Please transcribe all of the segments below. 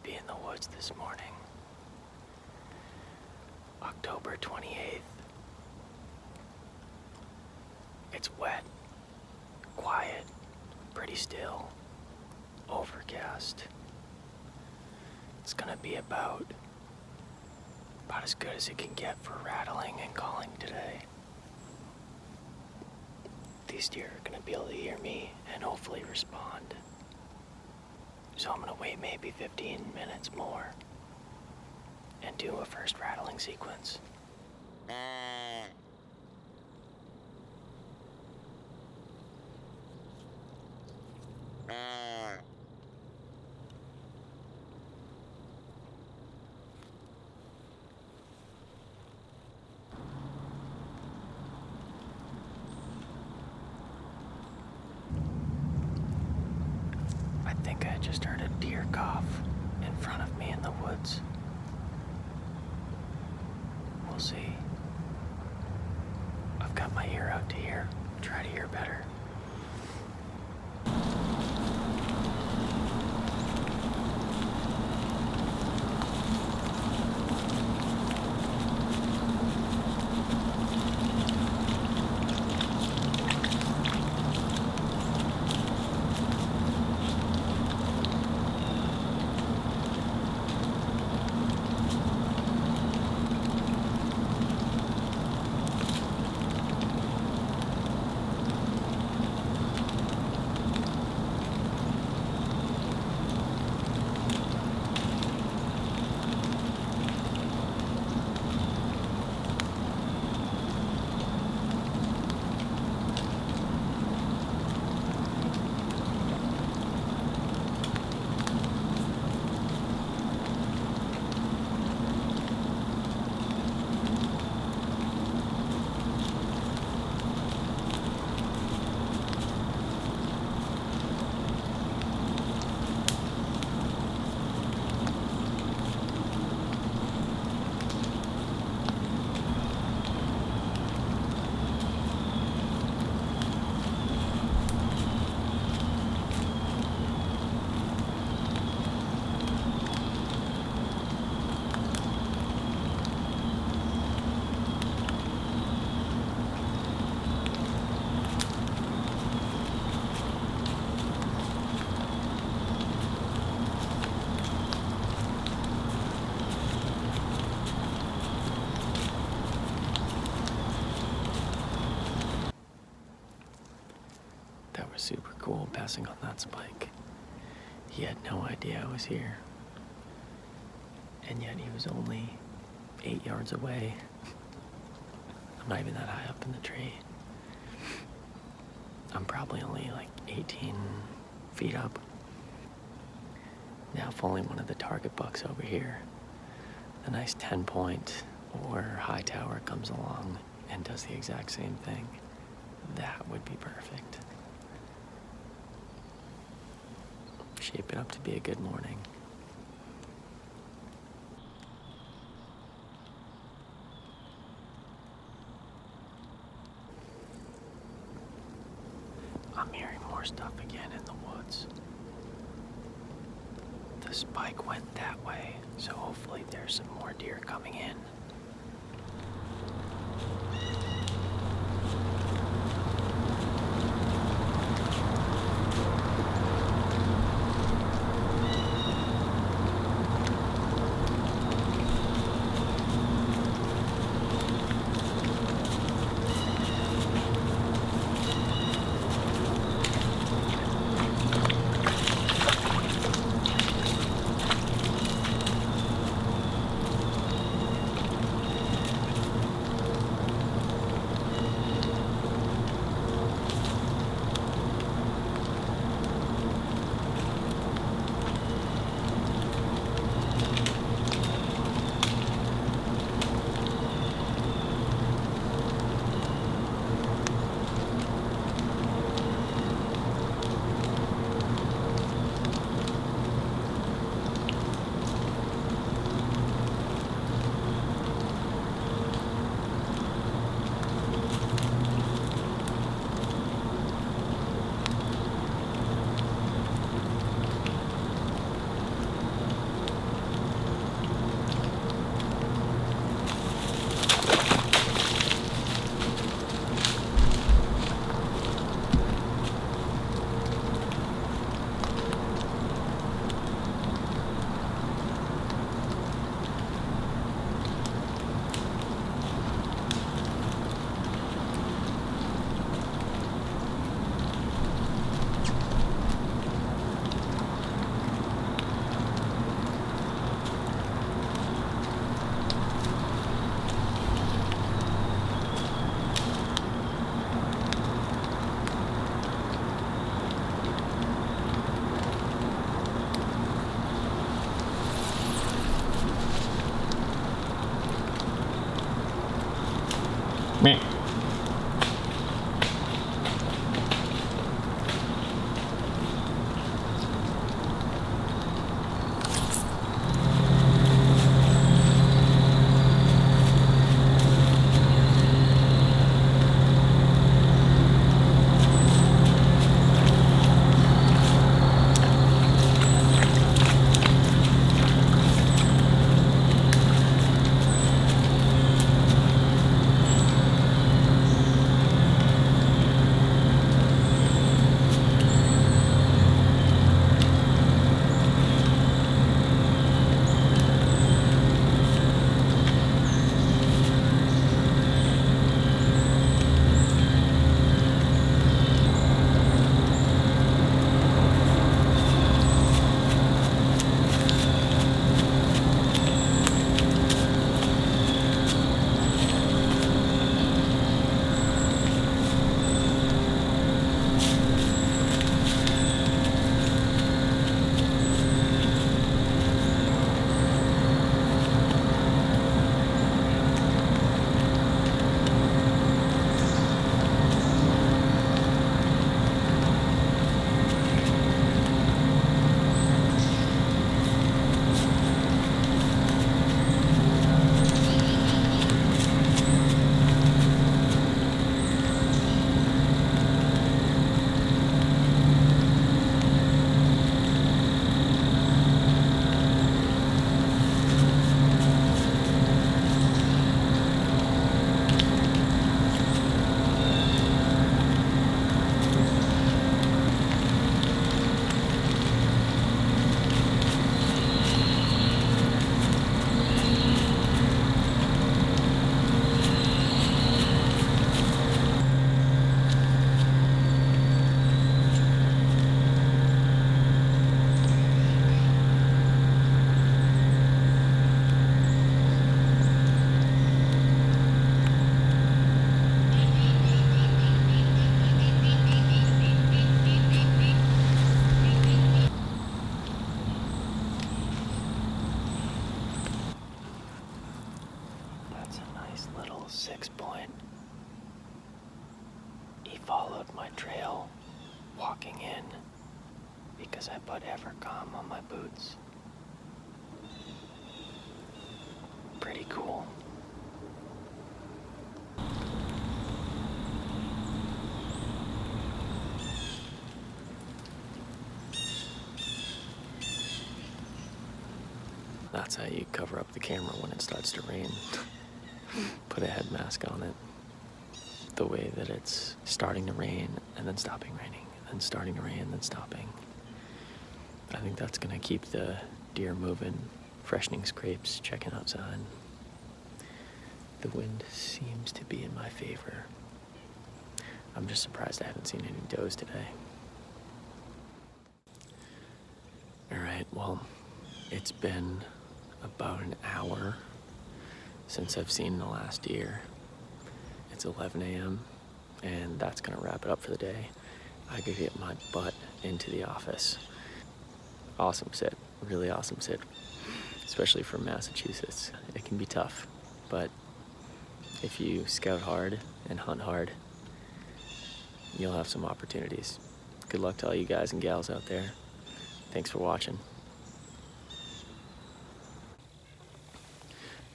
be in the woods this morning. October 28th. It's wet, quiet, pretty still, overcast. It's gonna be about as good as it can get for rattling and calling today. These deer are gonna be able to hear me and hopefully respond. So I'm gonna wait maybe 15 minutes more and do a first rattling sequence. I think I just heard a deer cough in front of me in the woods. We'll see. I've got my ear out to hear. Try to hear better. That was super cool, passing on that spike. He had no idea I was here. And yet he was only 8 yards away. I'm not even that high up in the tree. I'm probably only like 18 feet up. Now if only one of the target bucks over here, a nice 10-point or high tower comes along and does the exact same thing, that would be perfect. Shaping up to be a good morning. I'm hearing more stuff again in the woods. The spike went that way, so hopefully there's some more deer coming in. Meh. Little 6-point. He followed my trail, walking in, because I put Evercalm on my boots. Pretty cool. That's how you cover up the camera when it starts to rain. Put a head mask on it. The way that it's starting to rain and then stopping raining, and starting to rain and then stopping. I think that's gonna keep the deer moving, freshening scrapes, checking outside. The wind seems to be in my favor. I'm just surprised I haven't seen any does today. All right, well, it's been about an hour since I've seen the last deer. It's 11 a.m. and that's gonna wrap it up for the day. I could get my butt into the office. Awesome sit, really awesome sit, especially from Massachusetts. It can be tough, but if you scout hard and hunt hard, you'll have some opportunities. Good luck to all you guys and gals out there. Thanks for watching.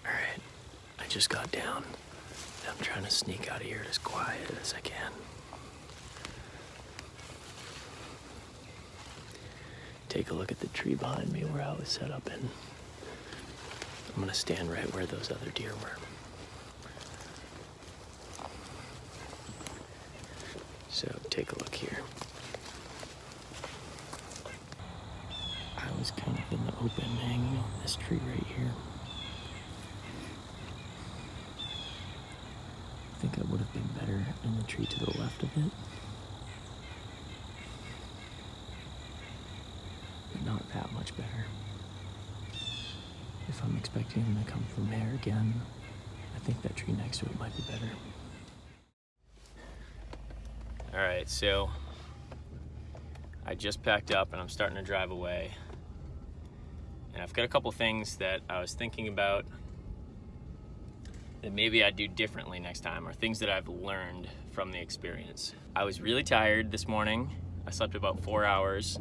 All right, I just got down. I'm trying to sneak out of here as quiet as I can. Take a look at the tree behind me where I was set up in. I'm gonna stand right where those other deer were. So take a look here. I was kind of in the open hanging on this tree right here. I think I would have been better in the tree to the left of it. But not that much better. If I'm expecting him to come from there again, I think that tree next to it might be better. All right, so I just packed up and I'm starting to drive away. And I've got a couple things that I was thinking about that maybe I'd do differently next time, or things that I've learned from the experience. I was really tired this morning. I slept about 4 hours,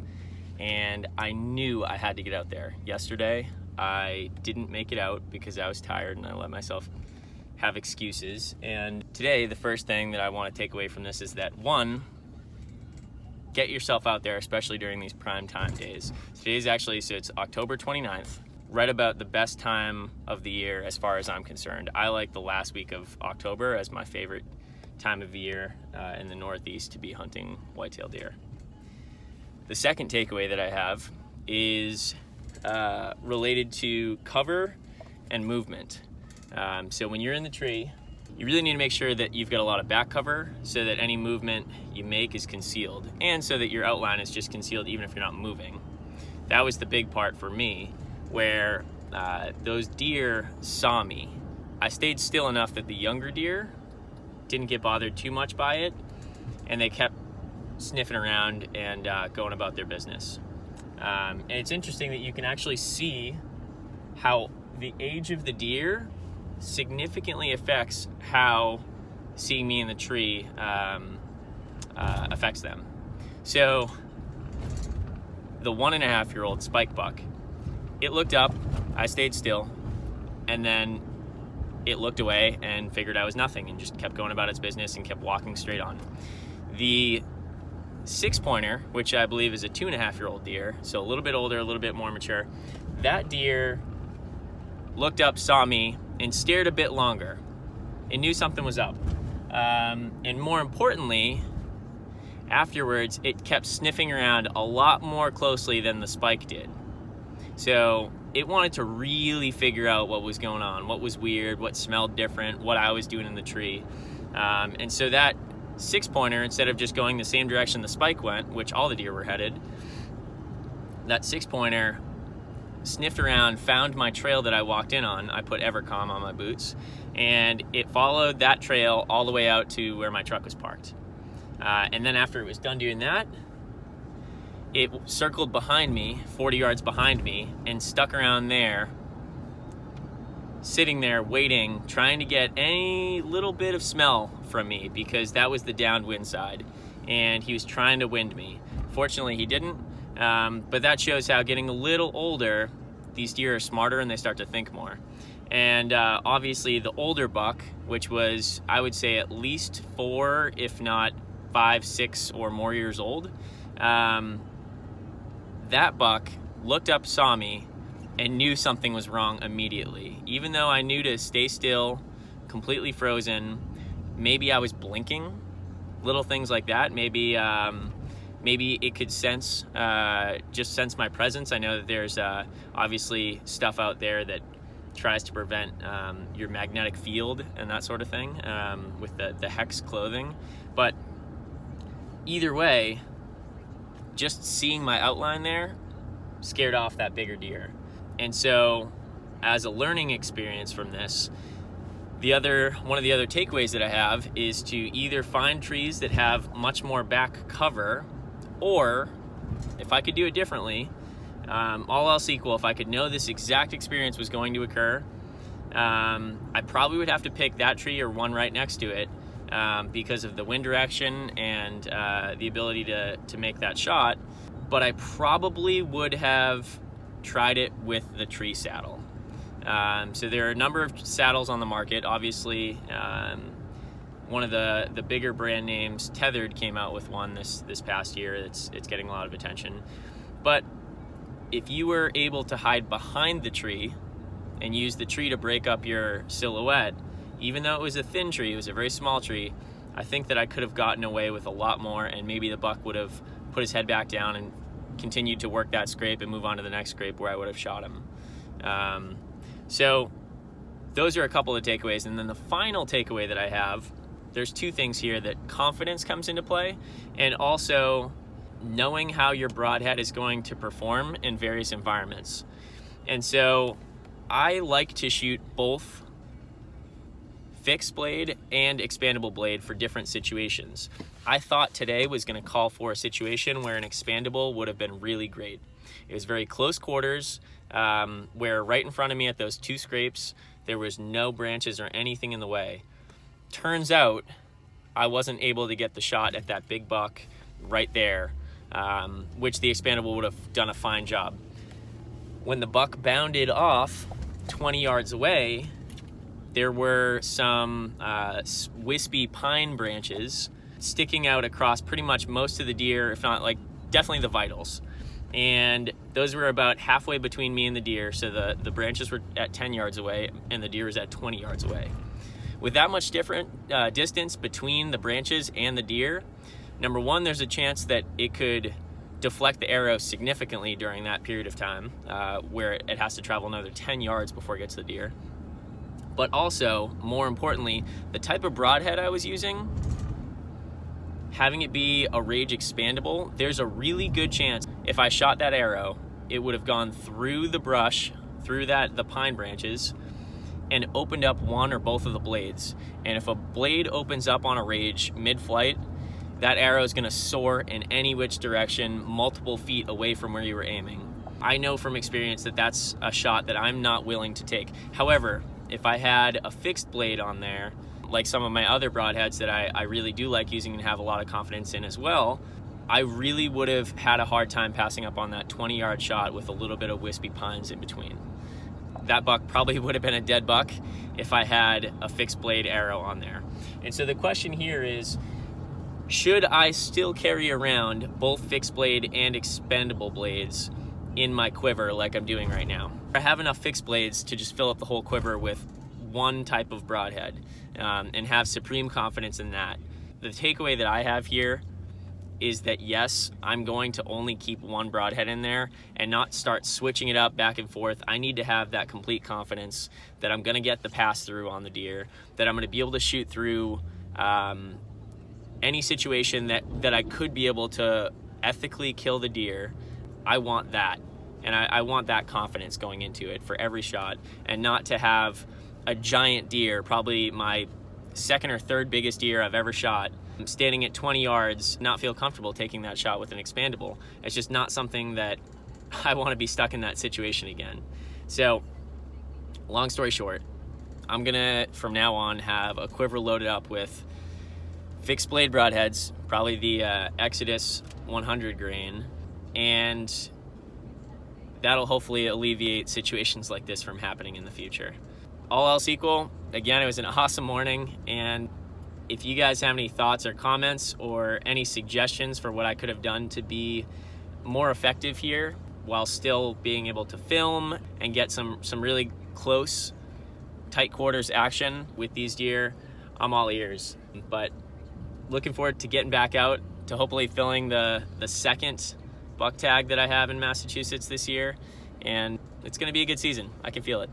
and I knew I had to get out there. Yesterday, I didn't make it out because I was tired and I let myself have excuses. And today, the first thing that I want to take away from this is that, one, get yourself out there, especially during these prime time days. Today's actually, so it's October 29th, right about the best time of the year as far as I'm concerned. I like the last week of October as my favorite time of year in the Northeast to be hunting whitetail deer. The second takeaway that I have is related to cover and movement. So when you're in the tree, you really need to make sure that you've got a lot of back cover so that any movement you make is concealed, and so that your outline is just concealed even if you're not moving. That was the big part for me, where those deer saw me. I stayed still enough that the younger deer didn't get bothered too much by it, and they kept sniffing around and going about their business. And it's interesting that you can actually see how the age of the deer significantly affects how seeing me in the tree affects them. So the 1.5-year-old spike buck, it looked up, I stayed still, and then it looked away and figured I was nothing and just kept going about its business and kept walking straight on. The 6-pointer, which I believe is a 2.5-year-old deer, so a little bit older, a little bit more mature, that deer looked up, saw me, and stared a bit longer. It knew something was up. And more importantly, afterwards, it kept sniffing around a lot more closely than the spike did. So it wanted to really figure out what was going on, what was weird, what smelled different, what I was doing in the tree. And so that 6-pointer, instead of just going the same direction the spike went, which all the deer were headed, that 6-pointer sniffed around, found my trail that I walked in on. I put Evercom on my boots, and it followed that trail all the way out to where my truck was parked. And then after it was done doing that, it circled behind me, 40 yards behind me, and stuck around there, sitting there waiting, trying to get any little bit of smell from me, because that was the downwind side, and he was trying to wind me. Fortunately, he didn't, but that shows how getting a little older, these deer are smarter and they start to think more. And obviously the older buck, which was, I would say, at least 4, if not 5, 6 or more years old, that buck looked up, saw me, and knew something was wrong immediately. Even though I knew to stay still, completely frozen, maybe I was blinking, little things like that. Maybe it could sense my presence. I know that there's obviously stuff out there that tries to prevent your magnetic field and that sort of thing with the hex clothing. But either way, just seeing my outline there scared off that bigger deer. And so as a learning experience from this, one of the other takeaways that I have is to either find trees that have much more back cover, or if I could do it differently, all else equal, if I could know this exact experience was going to occur, I probably would have to pick that tree or one right next to it because of the wind direction and the ability to make that shot. But I probably would have tried it with the tree saddle. So there are a number of saddles on the market. Obviously, one of the bigger brand names, Tethered, came out with one this past year. It's getting a lot of attention. But if you were able to hide behind the tree and use the tree to break up your silhouette, even though it was a thin tree, it was a very small tree, I think that I could have gotten away with a lot more, and maybe the buck would have put his head back down and continued to work that scrape and move on to the next scrape where I would have shot him. So those are a couple of takeaways. And then the final takeaway that I have, there's 2 things here: that confidence comes into play, and also knowing how your broadhead is going to perform in various environments. And so I like to shoot both fixed blade and expandable blade for different situations. I thought today was going to call for a situation where an expandable would have been really great. It was very close quarters, where right in front of me at those 2 scrapes, There was no branches or anything in the way. Turns out I wasn't able to get the shot at that big buck right there, which the expandable would have done a fine job. When the buck bounded off 20 yards away, there were some wispy pine branches sticking out across pretty much most of the deer, if not like definitely the vitals. And those were about halfway between me and the deer, so the branches were at 10 yards away and the deer was at 20 yards away. With that much different distance between the branches and the deer, number one, there's a chance that it could deflect the arrow significantly during that period of time, where it has to travel another 10 yards before it gets to the deer. But also, more importantly, the type of broadhead I was using, having it be a Rage expandable, there's a really good chance if I shot that arrow, it would have gone through the brush, through the pine branches, and opened up one or both of the blades. And if a blade opens up on a Rage mid-flight, that arrow is gonna soar in any which direction, multiple feet away from where you were aiming. I know from experience that that's a shot that I'm not willing to take. However, if I had a fixed blade on there, like some of my other broadheads that I really do like using and have a lot of confidence in as well, I really would have had a hard time passing up on that 20-yard shot with a little bit of wispy pines in between. That buck probably would have been a dead buck if I had a fixed blade arrow on there. And so the question here is, should I still carry around both fixed blade and expendable blades in my quiver like I'm doing right now? I have enough fixed blades to just fill up the whole quiver with one type of broadhead and have supreme confidence in that. The takeaway that I have here is that yes, I'm going to only keep one broadhead in there and not start switching it up back and forth. I need to have that complete confidence that I'm gonna get the pass through on the deer, that I'm gonna be able to shoot through any situation that I could be able to ethically kill the deer. I want that. And I want that confidence going into it for every shot, and not to have a giant deer, probably my second or third biggest deer I've ever shot, standing at 20 yards, not feel comfortable taking that shot with an expandable. It's just not something that I want to be stuck in that situation again. So, long story short, I'm gonna, from now on, have a quiver loaded up with fixed blade broadheads, probably the Exodus 100 grain, and that'll hopefully alleviate situations like this from happening in the future. All else equal, again, it was an awesome morning, and if you guys have any thoughts or comments or any suggestions for what I could have done to be more effective here while still being able to film and get some really close, tight quarters action with these deer, I'm all ears. But looking forward to getting back out to hopefully filling the second buck tag that I have in Massachusetts this year, and it's gonna be a good season. I can feel it.